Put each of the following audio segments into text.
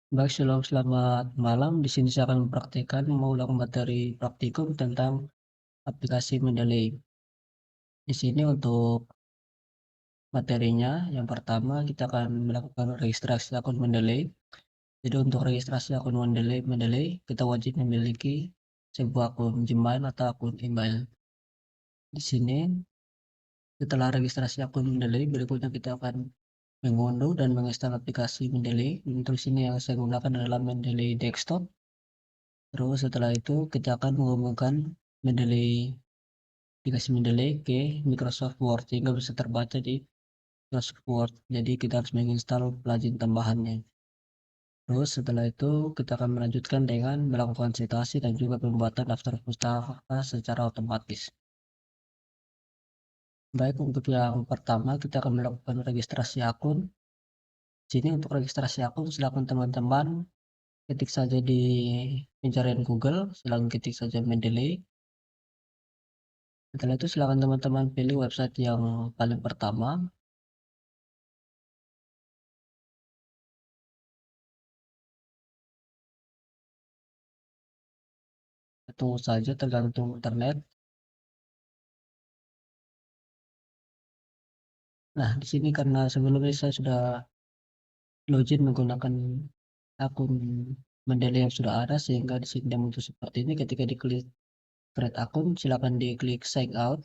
Baik, selamat malam. Di sini saya akan mempraktikkan mengulang materi praktikum tentang aplikasi Mendeley. Di sini untuk materinya, yang pertama kita akan melakukan registrasi akun Mendeley. Jadi untuk registrasi akun Mendeley, kita wajib memiliki sebuah akun Gmail atau akun email. Di sini, setelah registrasi akun Mendeley, berikutnya kita akan mengunduh dan menginstal aplikasi Mendeley. Untuk sini yang saya gunakan adalah Mendeley Desktop. Terus setelah itu kita akan menghubungkan Mendeley aplikasi Mendeley ke Microsoft Word sehingga bisa terbaca di Microsoft Word. Jadi kita harus menginstal plugin tambahannya. Terus setelah itu kita akan melanjutkan dengan melakukan citasi dan juga pembuatan daftar pustaka secara otomatis. Baik, untuk yang pertama kita akan melakukan registrasi akun. Sini untuk registrasi akun silakan teman-teman ketik saja di pencarian Google, silakan ketik saja Mendeley. Setelah itu silakan teman-teman pilih website yang paling pertama. Tunggu saja tergantung internet. Nah, di sini karena sebelumnya saya sudah login menggunakan akun Mendeley yang sudah ada sehingga di sini dia muncul seperti ini. Ketika diklik create akun, silakan diklik sign out.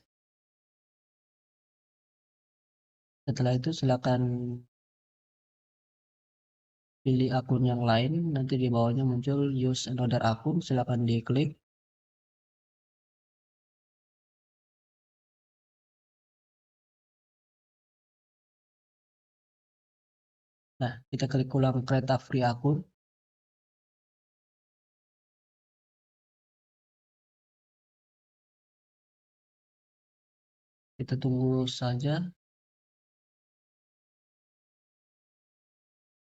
Setelah itu silakan pilih akun yang lain. Nanti di bawahnya muncul use another akun, silakan diklik. Nah, kita klik ulang create a free akun. Kita tunggu saja.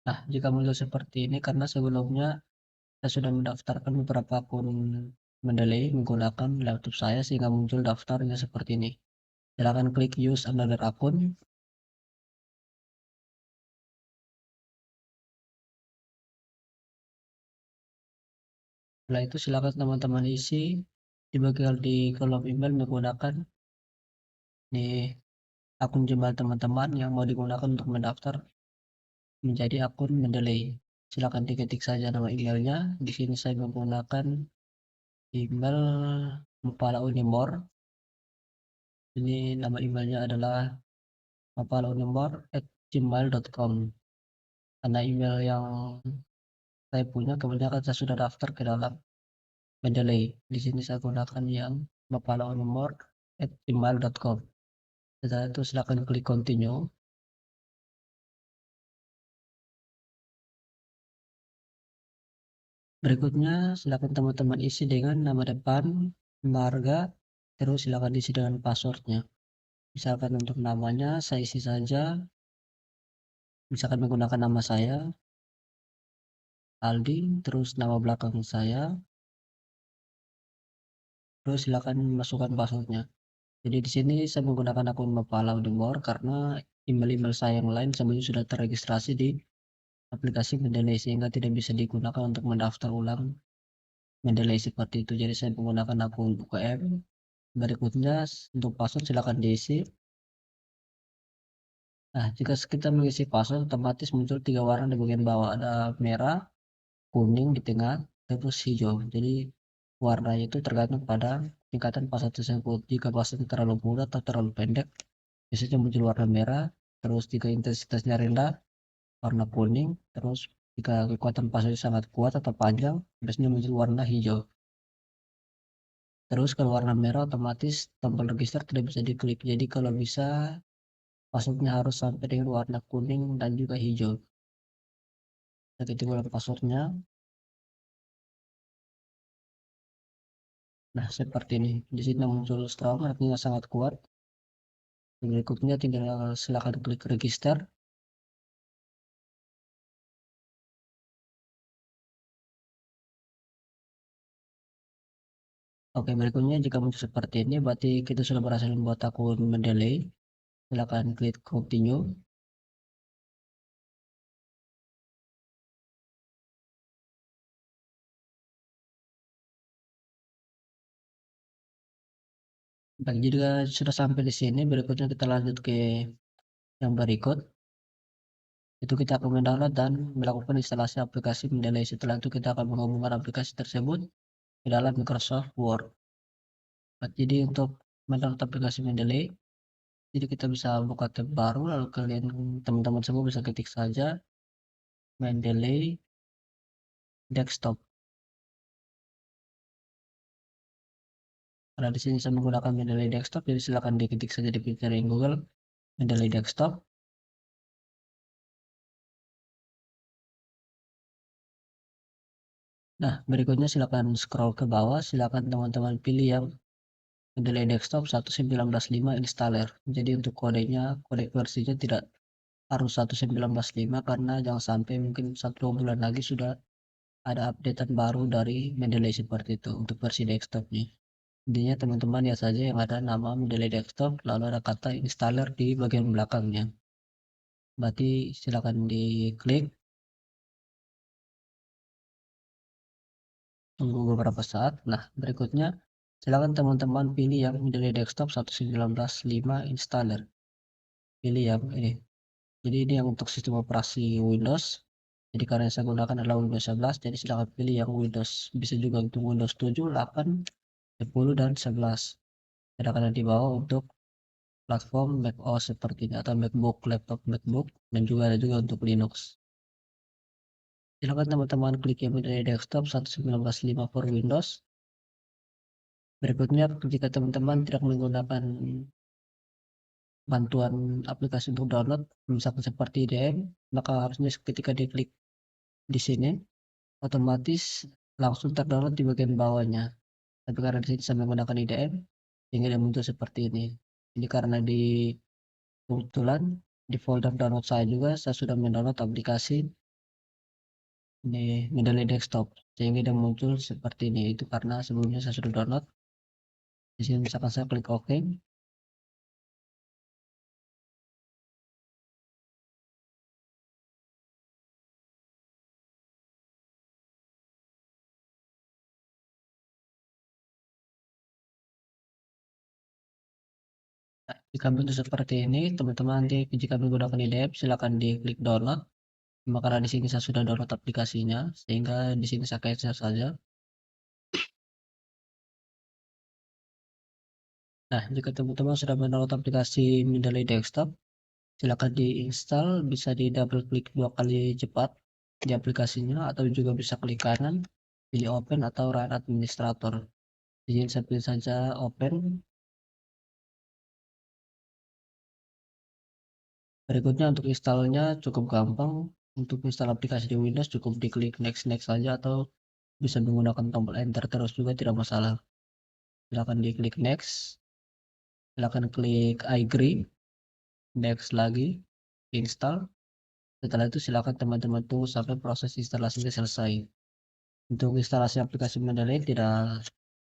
Nah, jika muncul seperti ini karena sebelumnya saya sudah mendaftarkan beberapa akun Mendeley menggunakan laptop saya sehingga muncul daftarnya seperti ini. Silakan klik use another akun. Setelah itu silakan teman-teman isi di bagian di kolom email menggunakan di akun Gmail teman-teman yang mau digunakan untuk mendaftar menjadi akun Mendeley. Silakan diketik saja nama emailnya. Di sini saya menggunakan email Mapala Unimor. Ini nama emailnya adalah mapalaunimor@gmail.com. Karena email yang saya punya kebanyakan saya sudah daftar ke dalam Mendeley. Di sini saya gunakan yang mapalaunimor@gmail.com. Setelah itu silakan klik continue. Berikutnya silakan teman-teman isi dengan nama depan, marga, terus silakan isi dengan passwordnya. Misalkan untuk namanya saya isi saja, misalkan menggunakan nama saya, Aldi, terus nama belakang saya, terus silakan masukkan passwordnya. Jadi di sini saya menggunakan akun Mapala Udimor karena email-email saya yang lain sebelumnya sudah terregistrasi di aplikasi Mendeley sehingga tidak bisa digunakan untuk mendaftar ulang Mendeley seperti itu. Jadi saya menggunakan akun UKM. Berikutnya untuk password silakan diisi. Nah, jika kita mengisi password otomatis muncul 3 warna di bagian bawah, ada merah, kuning di tengah, terus hijau. Jadi warnanya itu tergantung pada tingkatan password tersebut. Jika password terlalu mudah atau terlalu pendek, biasanya muncul warna merah. Terus jika intensitasnya rendah, warna kuning. Terus jika kekuatan password sangat kuat atau panjang, biasanya muncul warna hijau. Terus kalau warna merah otomatis tombol register tidak bisa diklik. Jadi kalau bisa passwordnya harus sampai dengan warna kuning dan juga hijau. Kita ketik ulang passwordnya. Nah, seperti ini. Di sini muncul strong, artinya sangat kuat. Berikutnya tinggal silakan klik register. Oke, berikutnya jika muncul seperti ini, berarti kita sudah berhasil membuat akun Mendeley. Silakan klik continue. Baik, jika sudah sampai di sini, berikutnya kita lanjut ke yang berikut. Itu kita akan mendownload dan melakukan instalasi aplikasi Mendeley. Setelah itu kita akan menghubungkan aplikasi tersebut ke dalam Microsoft Word. Baik, jadi untuk mendownload aplikasi Mendeley, jadi kita bisa buka tab baru, lalu kalian teman-teman semua bisa ketik saja Mendeley Desktop. Karena di sini saya menggunakan Mendeley Desktop, jadi silakan diketik saja di pencarian Google Mendeley Desktop. Nah, berikutnya silakan scroll ke bawah, silakan teman-teman pilih yang Mendeley Desktop 1.19.5 installer. Jadi untuk kodenya, kode versinya tidak harus 1.19.5 karena jangan sampai mungkin 1-2 bulan lagi sudah ada updatean baru dari Mendeley seperti itu untuk versi desktopnya. Intinya teman-teman lihat saja yang ada nama Mendeley Desktop lalu ada kata installer di bagian belakangnya. Berarti silakan diklik, tunggu beberapa saat. Nah, berikutnya silakan teman-teman pilih yang Mendeley Desktop 1.19.5 installer. Pilih yang ini. Jadi ini yang untuk sistem operasi Windows. Jadi karena yang saya gunakan adalah Windows 11, jadi silakan pilih yang Windows. Bisa juga untuk Windows 7, 8, 10, dan 11. Sedangkan di bawah untuk platform macOS seperti ini atau MacBook, laptop MacBook, dan juga ada juga untuk Linux. Silakan teman-teman klik yang menjadi desktop 1.19.5 for Windows. Berikutnya, jika teman-teman tidak menggunakan bantuan aplikasi untuk download, misalkan seperti IDM, maka harusnya ketika diklik di sini, otomatis langsung terdownload di bagian bawahnya. Tapi karena di sini saya menggunakan IDM, sehingga dia muncul seperti ini. Ini karena kebetulan di folder download saya juga saya sudah mendownload aplikasi di Mendeley Desktop, sehingga dia muncul seperti ini. Itu karena sebelumnya saya sudah download. Di sini misalkan saya klik OK. Nah, jika bentuk seperti ini, teman-teman nanti jika menggunakan IDM silakan diklik download. Karena di sini saya sudah download aplikasinya, sehingga di sini saya cancel saja. Nah, jika teman-teman sudah mendownload aplikasi Mendeley Desktop, silakan diinstal, bisa di double klik 2 kali cepat di aplikasinya, atau juga bisa klik kanan, pilih open atau run administrator. Di sini saya pilih saja open. Berikutnya untuk installnya cukup gampang. Untuk install aplikasi di Windows cukup diklik next next saja atau bisa menggunakan tombol enter terus juga tidak masalah. Silakan diklik next, silakan klik I agree, next lagi, install. Setelah itu silakan teman-teman tunggu sampai proses instalasinya selesai. Untuk instalasi aplikasi Mendeley tidak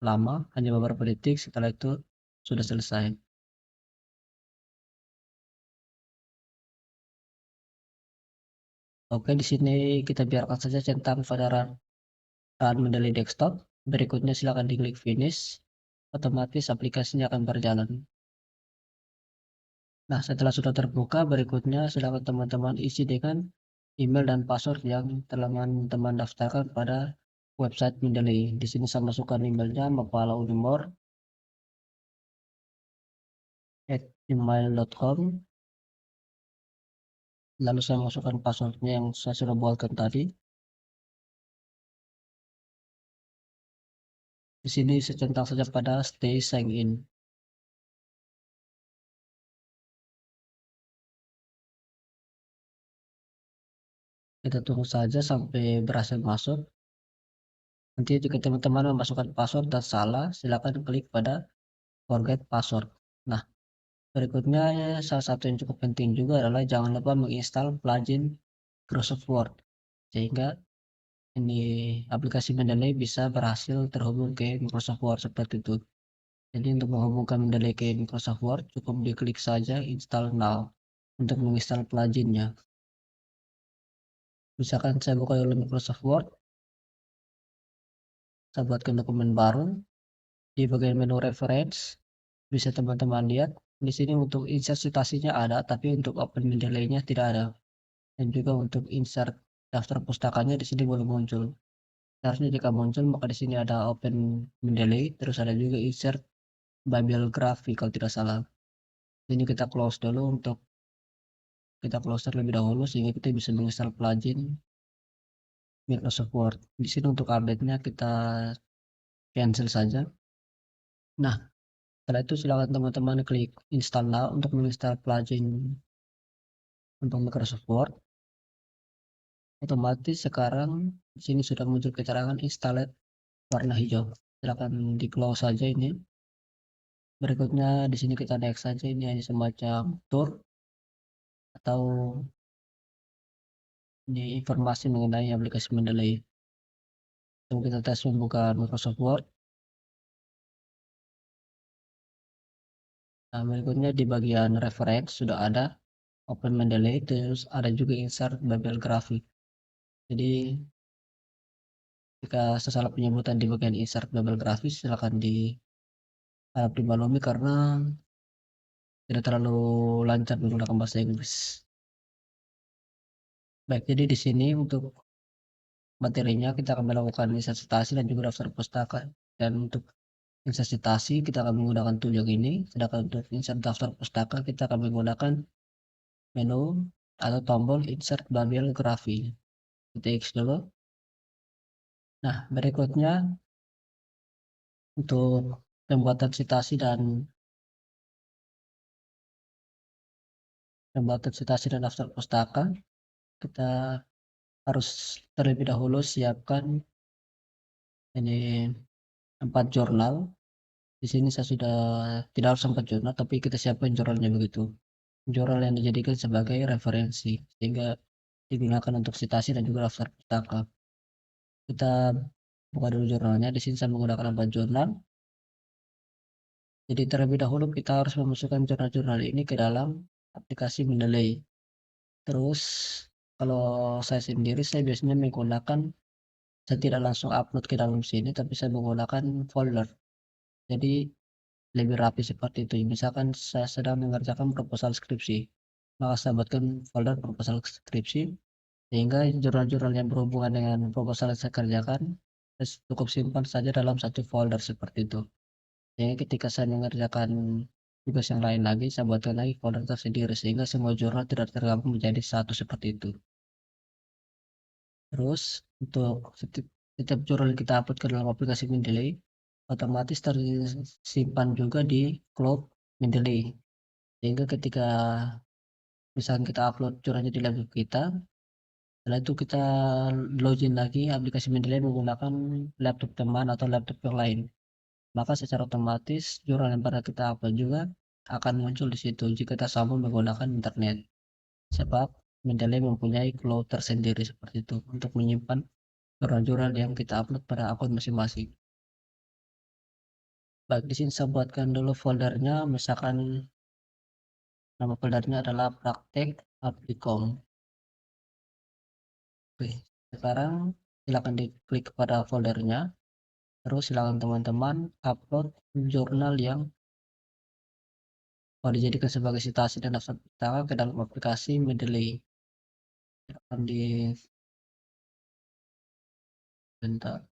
lama, hanya beberapa detik. Setelah itu sudah selesai. Oke, di sini kita biarkan saja centang pada run Mendeley Desktop. Berikutnya silakan diklik finish. Otomatis aplikasinya akan berjalan. Nah, setelah sudah terbuka, berikutnya silakan teman-teman isi dengan email dan password yang telah teman-teman daftarkan pada website Mendeley. Di sini saya masukkan emailnya mapalaunimor@gmail.com. Lalu saya masukkan passwordnya yang saya sudah buatkan tadi. Di sini saya centang saja pada stay sign in. Kita tunggu saja sampai berhasil masuk. Nanti jika teman-teman memasukkan password dan salah, silakan klik pada forget password. Nah, berikutnya salah satu yang cukup penting juga adalah jangan lupa menginstal plugin Microsoft Word sehingga ini aplikasi Mendeley bisa berhasil terhubung ke Microsoft Word seperti itu. Jadi untuk menghubungkan Mendeley ke Microsoft Word cukup diklik saja install now untuk menginstal pluginnya. Misalkan saya buka dulu Microsoft Word, saya buatkan dokumen baru di bagian menu reference. Bisa teman-teman lihat di sini untuk insert citasinya ada, tapi untuk open Mendeley-nya tidak ada. Dan juga untuk insert daftar pustakanya di sini belum muncul. Seharusnya jika muncul maka di sini ada open Mendeley, terus ada juga insert bibliography kalau tidak salah. Ini kita close dulu untuk kita close terlebih dahulu sehingga kita bisa menginstal plugin Microsoft Word. Di sini untuk update-nya kita cancel saja. Nah, setelah itu silakan teman-teman klik install now untuk menginstal plugin untuk Microsoft Word. Otomatis sekarang di sini sudah muncul keterangan installed warna hijau. Silakan di close saja ini. Berikutnya di sini kita next saja, ini hanya semacam tour atau ini informasi mengenai aplikasi Mendeley. Coba kita tes membuka Microsoft Word. Nah, berikutnya di bagian reference sudah ada open Mendeley, terus ada juga insert bibliography. Jadi jika salah penyebutan di bagian insert bibliography silakan harap dimaklumi karena tidak terlalu lancar menggunakan bahasa Inggris. Baik, jadi di sini untuk materinya kita akan melakukan insert citasi dan juga daftar pustaka. Dan untuk insert citasi kita akan menggunakan tool yang ini, sedangkan untuk insert daftar pustaka kita akan menggunakan menu atau tombol insert bibliography. Kita X dulu. Nah, berikutnya untuk pembuatan citasi dan daftar pustaka, kita harus terlebih dahulu siapkan ini 4 jurnal. Di sini saya sudah tidak harus 4 jurnal, tapi kita siapkan jurnalnya begitu. Jurnal yang dijadikan sebagai referensi sehingga digunakan untuk citasi dan juga daftar pustaka. Kita buka dulu jurnalnya. Di sini saya menggunakan 4 jurnal. Jadi terlebih dahulu kita harus memasukkan jurnal-jurnal ini ke dalam aplikasi Mendeley. Terus kalau saya sendiri saya biasanya menggunakan, saya tidak langsung upload ke dalam sini tapi saya menggunakan folder. Jadi lebih rapi seperti itu. Misalkan saya sedang mengerjakan proposal skripsi, maka saya buatkan folder proposal skripsi sehingga jurnal-jurnal yang berhubungan dengan proposal yang saya kerjakan saya cukup simpan saja dalam satu folder seperti itu. Jadi ketika saya mengerjakan tugas yang lain lagi, saya buatkan lagi folder tersendiri sehingga semua jurnal tidak tergabung menjadi satu seperti itu. Terus untuk setiap jurnal yang kita upload ke dalam aplikasi Mendeley otomatis tersimpan juga di cloud Mendeley. Sehingga ketika misalnya kita upload jurnalnya di laptop kita, setelah itu kita login lagi aplikasi Mendeley menggunakan laptop teman atau laptop yang lain. Maka secara otomatis jurnal yang pernah kita upload juga akan muncul di situ jika kita sambung menggunakan internet. Sebab Mendeley mempunyai cloud tersendiri seperti itu untuk menyimpan jurnal-jurnal yang kita upload pada akun masing-masing. Baik, di sini saya buatkan dulu foldernya, misalkan nama foldernya adalah praktek applikom. Oke, sekarang silakan diklik pada foldernya, terus silakan teman-teman upload jurnal yang mau dijadikan sebagai citasi dan daftar pustaka ke dalam aplikasi Mendeley. Silakan di bentar,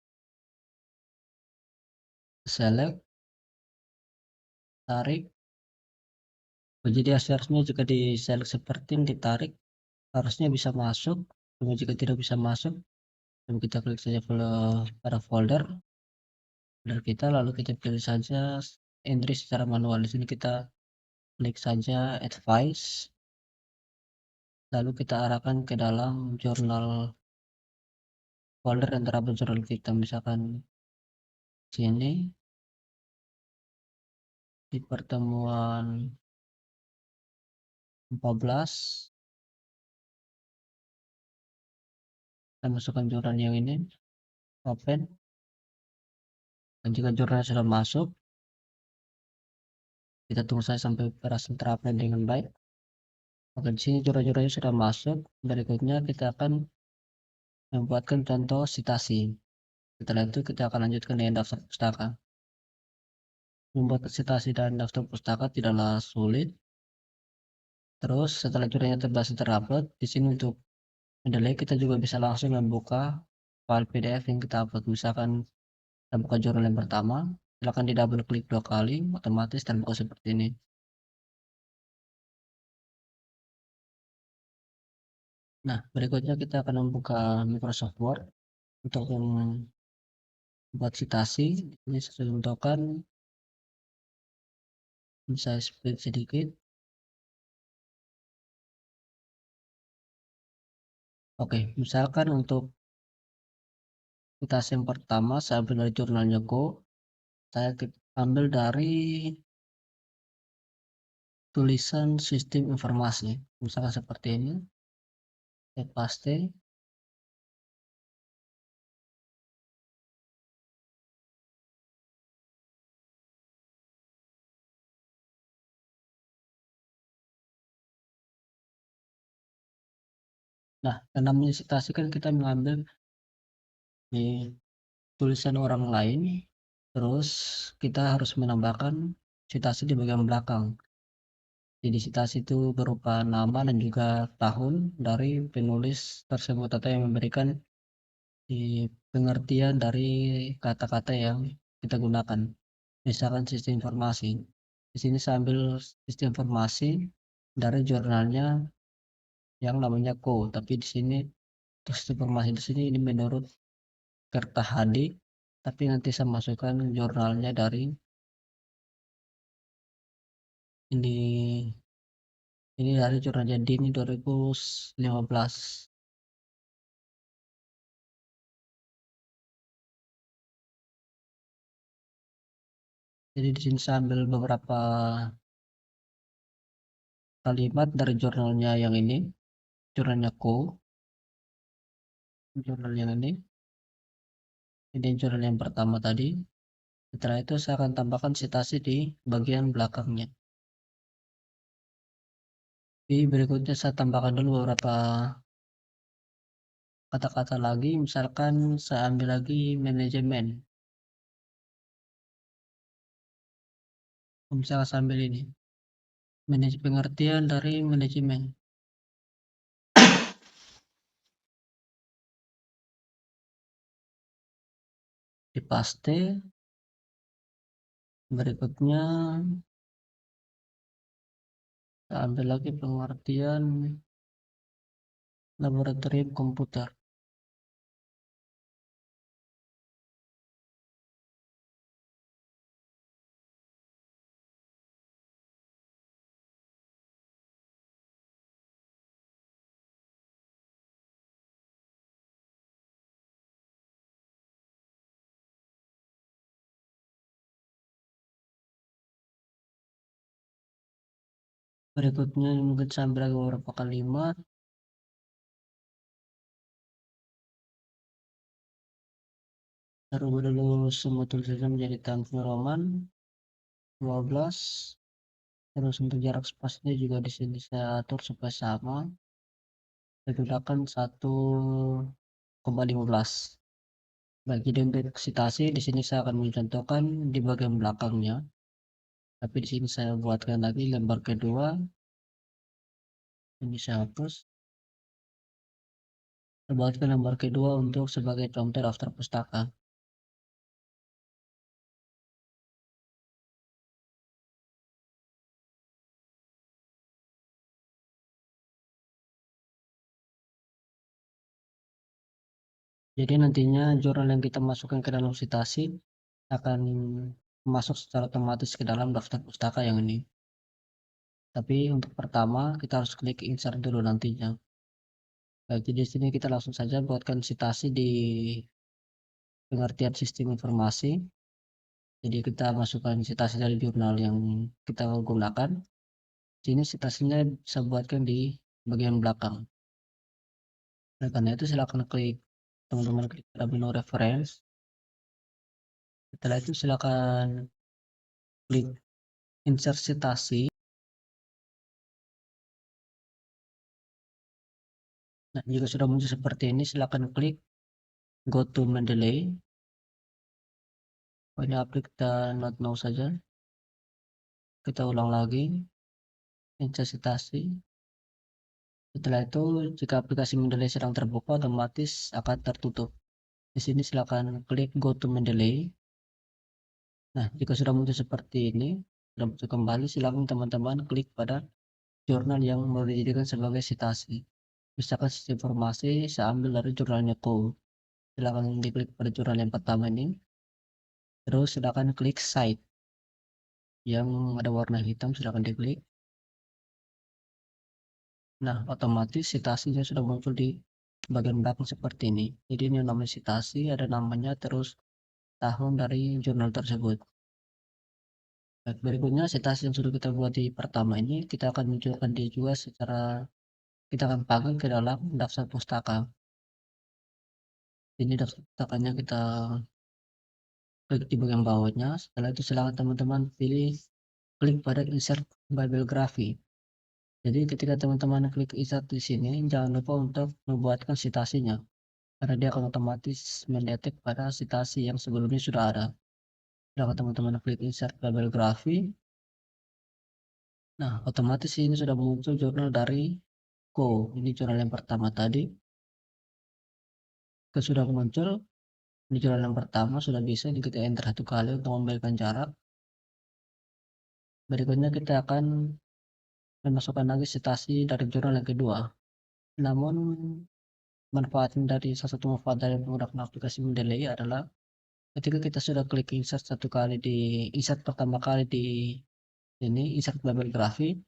select, tarik. Jadi seharusnya jika di select seperti ini, ditarik harusnya bisa masuk. Cuma jika tidak bisa masuk, kita klik saja pada folder kita, lalu kita pilih saja entry secara manual. Di sini kita klik saja advice, lalu kita arahkan ke dalam jurnal folder yang terhubung jurnal kita, misalkan sini di pertemuan 14 kita masukkan jurnal yang ini, open. Dan jika jurnal sudah masuk, kita tunggu saja sampai berhasil terupload dengan baik. Oke, di sini jurnal-jurnalnya sudah masuk. Berikutnya kita akan membuatkan contoh citasi. Setelah itu kita akan lanjutkan dengan daftar pustaka. Membuat citasi dan daftar pustaka tidaklah sulit. Terus setelah jurnalnya berhasil terupload, di sini untuk Mendeley kita juga bisa langsung membuka file PDF yang kita upload. Misalkan kita buka jurnal yang pertama, silakan di double klik 2 kali, otomatis terbuka seperti ini. Nah, berikutnya kita akan membuka Microsoft Word untuk membuat citasi. Ini saya contohkan, bisa split sedikit. Oke, misalkan untuk citasi yang pertama, saya ambil dari jurnalnya Go. Saya ambil dari tulisan sistem informasi. Misalkan seperti ini, saya paste. Nah, yang namanya citasi kan kita mengambil di tulisan orang lain, terus kita harus menambahkan citasi di bagian belakang. Jadi citasi itu berupa nama dan juga tahun dari penulis tersebut atau yang memberikan di pengertian dari kata-kata yang kita gunakan. Misalkan sistem informasi. Di sini saya ambil sistem informasi dari jurnalnya yang namanya Ko, tapi di sini sistem informasi di sini ini menurut Kerta Hadi, tapi nanti saya masukkan jurnalnya dari ini dari jurnalnya Dini 2015. Jadi di sini saya ambil beberapa kalimat dari jurnalnya yang ini, jurnalnya Ko, jurnal yang ini jurnal yang pertama tadi. Setelah itu saya akan tambahkan citasi di bagian belakangnya. Di berikutnya saya tambahkan dulu beberapa kata-kata lagi, misalkan saya ambil lagi manajemen. Misalkan saya ambil ini, pengertian dari manajemen. Dipaste. Berikutnya kita ambil lagi pengertian laboratorium komputer. Berikutnya mungkin saya ambil lagi beberapa kalimat. Saya rubah dulu semua tulisannya menjadi Times New Roman 12. Terus untuk jarak spasinya juga di sini saya atur supaya sama. Saya gunakan 1,15. Baik, jadi untuk citasi di sini saya akan mencontohkan di bagian belakangnya. Tapi di sini saya buatkan lagi lembar kedua. Ini saya hapus. Saya buatkan lembar kedua untuk sebagai contoh daftar pustaka. Jadi nantinya jurnal yang kita masukkan ke dalam citasi akan masuk secara otomatis ke dalam daftar pustaka yang ini. Tapi untuk pertama kita harus klik insert dulu nantinya. Baik, jadi di sini kita langsung saja buatkan citasi di pengertian sistem informasi. Jadi kita masukkan citasi dari jurnal yang kita gunakan. Sini citasinya bisa buatkan di bagian belakang. Nah, karena itu silakan klik teman-teman klik pada menu reference. Setelah itu silakan klik insert citasi. Nah, jika sudah muncul seperti ini, silakan klik go to Mendeley. Ini aplik kita not now saja. kita ulang lagi, insert citasi. Setelah itu, jika aplikasi Mendeley sedang terbuka, otomatis akan tertutup. Di sini silakan klik Go to Mendeley. Nah, jika sudah muncul seperti ini, sudah muncul kembali, silakan teman-teman klik pada jurnal yang mau dijadikan sebagai citasi. Misalkan sistem informasi, saya ambil dari jurnalnya Co. Silakan diklik pada jurnal yang pertama ini. Terus silakan klik Cite yang ada warna hitam, silakan diklik. Nah, otomatis citasinya sudah muncul di bagian belakang seperti ini. Jadi ini namanya citasi, ada namanya, terus tahun dari jurnal tersebut. Baik, berikutnya citasi yang sudah kita buat di pertama ini, kita akan munculkan dia juga secara, kita akan panggil ke dalam daftar pustaka. Ini daftar pustakanya kita klik di bagian bawahnya. Setelah itu silakan teman-teman pilih klik pada insert bibliography. Jadi ketika teman-teman klik insert di sini, jangan lupa untuk membuatkan citasinya, karena dia akan otomatis mendetek pada citasi yang sebelumnya sudah ada. Silakan teman-teman klik insert bibliography. Nah, otomatis ini sudah muncul jurnal dari Co. Ini jurnal yang pertama tadi. Sudah muncul di jurnal yang pertama, sudah bisa kita enter satu kali untuk memberikan jarak. Berikutnya kita akan memasukkan lagi citasi dari jurnal yang kedua. Namun salah satu manfaat dari menggunakan aplikasi Mendeley adalah ketika kita sudah klik insert satu kali di insert pertama kali di ini insert bibliography,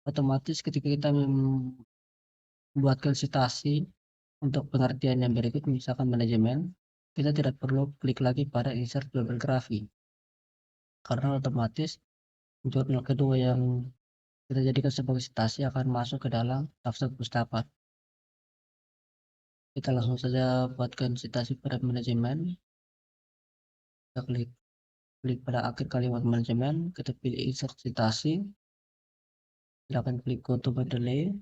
otomatis ketika kita membuatkan citasi untuk pengertian yang berikut, misalkan manajemen, kita tidak perlu klik lagi pada insert bibliography, karena otomatis jurnal kedua yang kita jadikan sebagai citasi akan masuk ke dalam daftar pustaka. Kita langsung saja buatkan citasi pada manajemen. Kita klik pada akhir kalimat manajemen, kita pilih insert citasi, silakan klik go to Mendeley.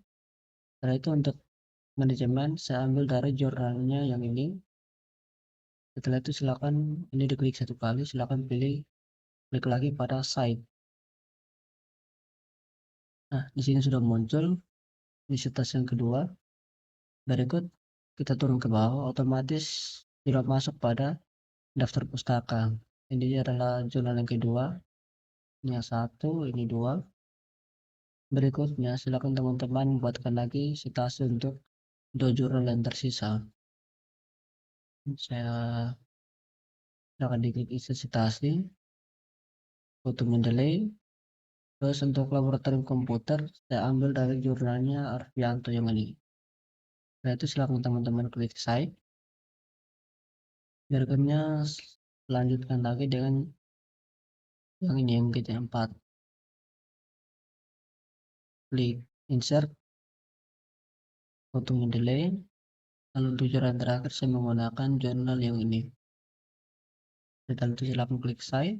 Setelah itu untuk manajemen saya ambil dari jurnalnya yang ini. Setelah itu silakan ini diklik satu kali, silakan klik lagi pada site. Nah, di sini sudah muncul di citasi yang kedua. Berikut kita turun ke bawah, otomatis sudah masuk pada daftar pustaka. Ini adalah jurnal yang kedua, ini yang satu, ini dua. Berikutnya silakan teman-teman buatkan lagi citasi untuk dua jurnal yang tersisa. Saya akan diklik isi citasi untuk Mendeley. Terus untuk laboratorium komputer saya ambil dari jurnalnya Arfianto yang ini. Setelah itu silakan teman-teman klik save. Berikutnya lanjutkan lagi dengan yang ini, yang GT4. Klik insert untuk Mendeley. Lalu untuk jurnal terakhir saya menggunakan jurnal yang ini. Setelah itu silakan klik save.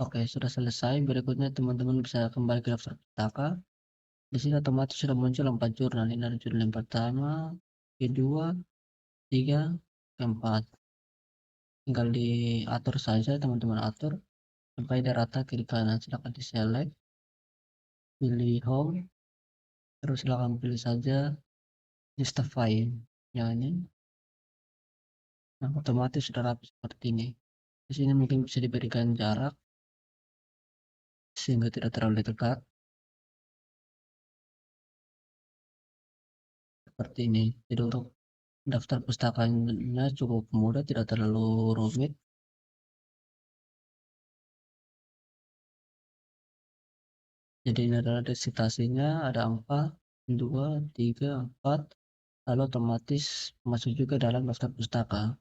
Oke, sudah selesai. Berikutnya teman-teman bisa kembali ke daftar pustaka. Di sini otomatis sudah muncul 4 jurnal. Ini ada jurnal yang pertama, kedua, tiga, keempat. Tinggal diatur saja, teman-teman atur sampai dia rata kiri kanan. Silakan di select, pilih home, terus silakan pilih saja justify yang ini. Nah, otomatis sudah rapi seperti ini. Di sini mungkin bisa diberikan jarak sehingga tidak terlalu dekat seperti ini. Jadi untuk daftar pustakanya cukup mudah, tidak terlalu rumit. Jadi ini adalah citasinya, ada angka 2, 3, 4, lalu otomatis masuk juga dalam daftar pustaka.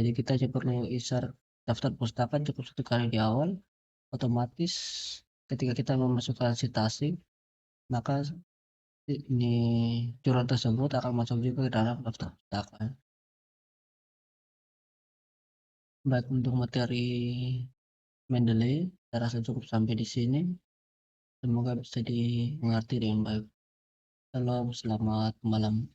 Jadi kita hanya perlu insert daftar pustaka cukup satu kali di awal, otomatis ketika kita memasukkan citasi, maka ini jurnal tersebut akan masuk juga ke dalam daftar pustaka. Baik, untuk materi Mendeley, saya rasa cukup sampai di sini. Semoga bisa dimengerti dengan baik. Salam, selamat malam.